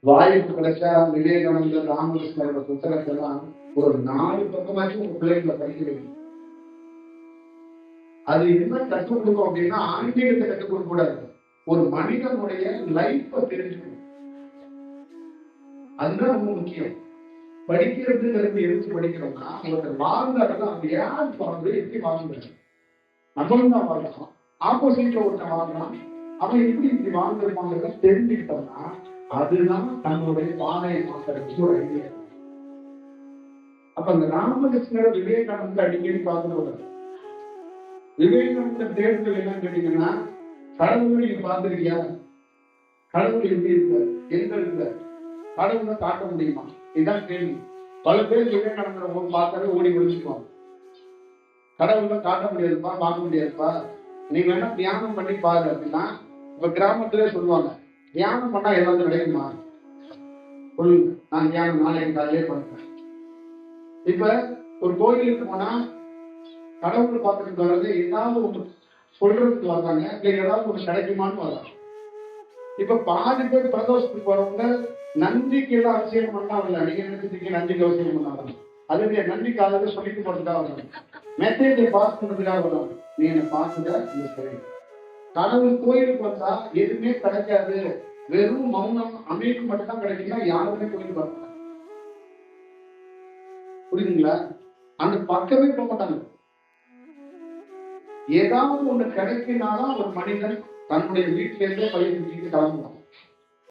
வாய்ப்பு கிடைச்சா விவேகானந்தர் ராமகிருஷ்ணரோட புத்தகத்தெல்லாம் ஒரு 4 பக்கமாச்சும் உங்க பிள்ளைங்களை படிக்க வைக்கணும். அது என்ன கற்றுக் கொடுக்கும் அப்படின்னா ஆன்மீகத்தை கற்றுக் கொடுக்க கூடாது, ஒரு மனிதனுடைய லைஃபை தெரிஞ்சுக்கணும். அதுதான் ரொம்ப முக்கியம். படிக்கிறதுங்கிறது எதுக்கு படிக்கிறோம்னா ஒருத்தர் வாழ்ந்தாருன்னா அவங்க யார் வாழ்ந்து எப்படி வாழ்ந்தாரு, நம்மளும் தான் வாழலாம். ஆப்போசிட்ல ஒருத்தன் வாழ்றான், அவன் எப்படி இப்படி வாழ்ந்திருப்பாங்கிறத தெரிஞ்சுக்கிட்டோம்னா அதுதான் தன்னுடைய பாதையை மாற்றுறதுக்கு ஒரு ஐடியா. அப்ப அந்த ராமகிருஷ்ணர் விவேகானந்தர் அடிக்கடி பார்க்கக்கூடாது. விவேகானந்தர் தேர்தல் என்னன்னு கேட்டீங்கன்னா, கடவுளை நீங்க பார்த்திருக்கியா, கடவுள் எப்படி இருக்கார், எங்க இருக்கார், கடவுளை காட்ட முடியுமா, இதுதான் கேள்வி. பல பேர் விவேகானந்தரை பார்த்தாலே ஓடி ஒழிச்சுக்குவாங்க. கடவுளை காட்ட முடியாதுப்பா, பார்க்க முடியாதுப்பா, நீங்க வேணா தியானம் பண்ணி பாரு அப்படின்னா, இப்ப கிராமத்திலே சொல்லுவாங்க, தியானம் பண்ணா எல்லாத்தையும் கிடைக்குமா சொல்லுங்க, நான் தியானம் நாளைக்கு காலையிலே பண்றேன். இப்ப ஒரு கோயிலுக்கு போனா கடவுள் பார்த்துட்டு வர்றது ஏதாவது ஒன்று சொல்றதுக்கு வர்றாங்க, இல்ல ஏதாவது ஒன்று கிடைக்குமான்னு வர்றாங்க. இப்ப பாதி பேர் பிரதோஷத்துக்கு வரவங்க நன்றிக்கு எல்லாம் அவசியம் பண்ணா வரல, நீங்க நினைச்சிருக்கீங்க நன்றிக்கு அவசியம் பண்ணாங்க, அதுக்கு நன்றி காலையில சொல்லிட்டு போறதுக்காக வர்றாங்க, மெசேஜை பாஸ் பண்றதுக்காக வர்றாங்க. நீ என்ன பார்த்துக்க இந்த சரி. கடவுள் கோயிலுக்கு வந்தா எதுவுமே கிடைக்காது, வெறும் மௌனம் அமைப்பு மட்டும் தான் கிடைக்குன்னா யாருமே கோயிலுக்கு வர புரியுதுங்களா? அந்த பக்கமே போக மாட்டாங்க. ஏதாவது ஒண்ணு கிடைக்கினாதான் ஒரு மனிதன் தன்னுடைய வீட்டில இருந்தே பயிர் கிளம்புவான்.